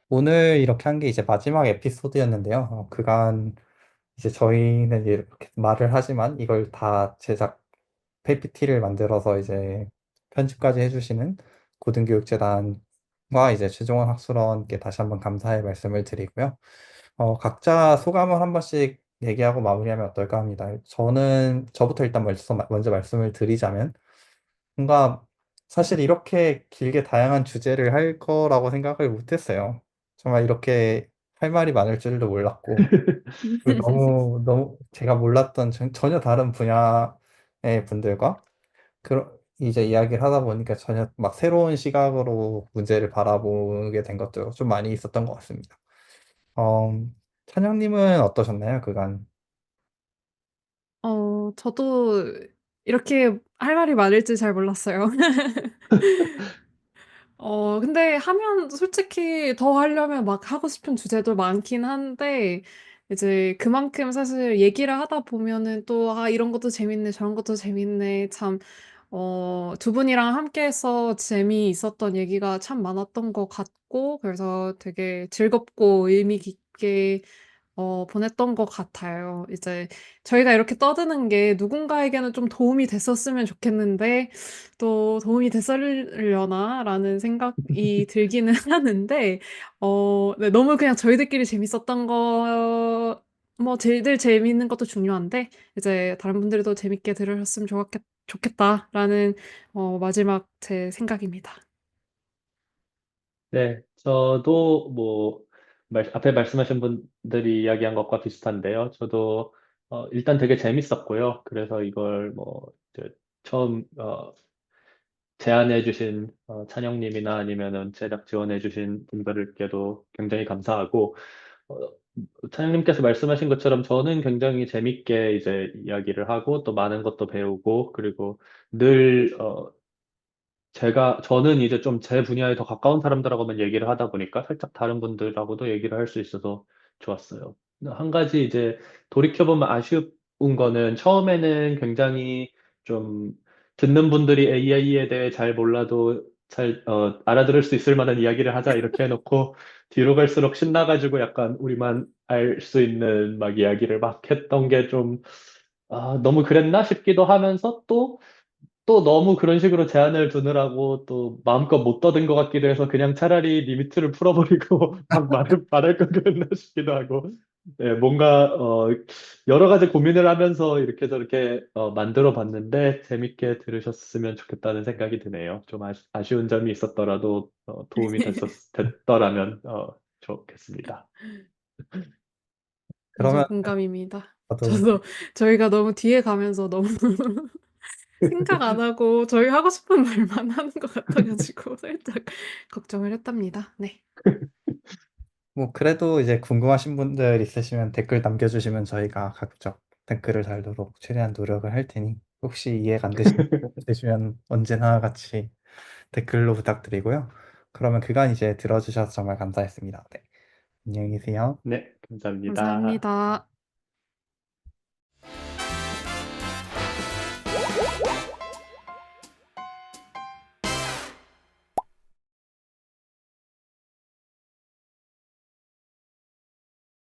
오늘 이렇게 한 게 이제 마지막 에피소드였는데요. 그간 이제 저희는 이렇게 말을 하지만 이걸 다 제작 PPT를 만들어서 이제 편집까지 해주시는 고등교육재단과 이제 최종원 학술원께 다시 한번 감사의 말씀을 드리고요. 각자 소감을 한 번씩 얘기하고 마무리하면 어떨까 합니다. 저부터 일단 먼저 말씀을 드리자면, 뭔가 사실 이렇게 길게 다양한 주제를 할 거라고 생각을 못했어요. 정말 이렇게 할 말이 많을 줄도 몰랐고, 그리고 너무 제가 몰랐던 전혀 다른 분야의 분들과 이제 이야기를 하다 보니까 전혀 막 새로운 시각으로 문제를 바라보게 된 것도 좀 많이 있었던 것 같습니다. 어, 찬영님은 어떠셨나요, 그간? 저도 이렇게 할 말이 많을 줄 잘 몰랐어요. 근데 하면 솔직히 더 하려면 막 하고 싶은 주제도 많긴 한데, 이제 그만큼 사실 얘기를 하다 보면은 또, 아, 이런 것도 재밌네, 저런 것도 재밌네. 참, 두 분이랑 함께해서 재미있었던 얘기가 참 많았던 것 같고 그래서 되게 즐겁고 의미 깊게 보냈던 것 같아요. 이제 저희가 이렇게 떠드는 게 누군가에게는 좀 도움이 됐었으면 좋겠는데 또 '도움이 됐으려나?'라는 생각이 들기는 하는데 네 너무 그냥 저희들끼리 재밌었던 거 뭐 저희들 재미있는 것도 중요한데 이제 '다른 분들도 재밌게 들으셨으면 좋겠다.'라는 마지막 제 생각입니다. 네, 저도 뭐 앞에 말씀하신 분들이 이야기한 것과 비슷한데요. 저도 일단 되게 재밌었고요. 그래서 이걸 뭐 이제 처음 제안해주신 찬영님이나 아니면은 제작 지원해주신 분들께도 굉장히 감사하고 어, 찬영님께서 말씀하신 것처럼 저는 굉장히 재밌게 이제 이야기를 하고 또 많은 것도 배우고 그리고 늘 저는 이제 좀 제 분야에 더 가까운 사람들하고만 얘기를 하다 보니까 살짝 다른 분들하고도 얘기를 할 수 있어서 좋았어요. 한 가지 이제 돌이켜보면 아쉬운 거는 처음에는 굉장히 좀 듣는 분들이 AI에 대해 잘 몰라도 잘 알아들을 수 있을 만한 이야기를 하자 이렇게 해놓고 뒤로 갈수록 신나가지고 약간 우리만 알 수 있는 막 이야기를 막 했던 게 좀 너무 그랬나 싶기도 하면서 또 너무 그런 식으로 제한을 두느라고 또 마음껏 못 떠든 것 같기도 해서 그냥 차라리 리미트를 풀어버리고 막 말할 걸 그랬나 싶기도 하고 네, 뭔가 여러 가지 고민을 하면서 이렇게 저렇게 만들어 봤는데 재밌게 들으셨으면 좋겠다는 생각이 드네요. 좀 아쉬운 점이 있었더라도 도움이 됐더라면 좋겠습니다. 완전 그러면 공감입니다. 저도 저도 저희가 너무 뒤에 가면서 너무 생각 안 하고 저희 하고 싶은 말만 하는 것 같아 가지고 살짝 걱정을 했답니다. 네. 뭐 그래도 이제 궁금하신 분들 있으시면 댓글 남겨주시면 저희가 각적 댓글을 달도록 최대한 노력을 할 테니 혹시 이해가 안 되시는 부분 있으시면 언제나 같이 댓글로 부탁드리고요. 그러면 그간 이제 들어주셔서 정말 감사했습니다. 네. 안녕히 계세요. 네, 감사합니다. 감사합니다.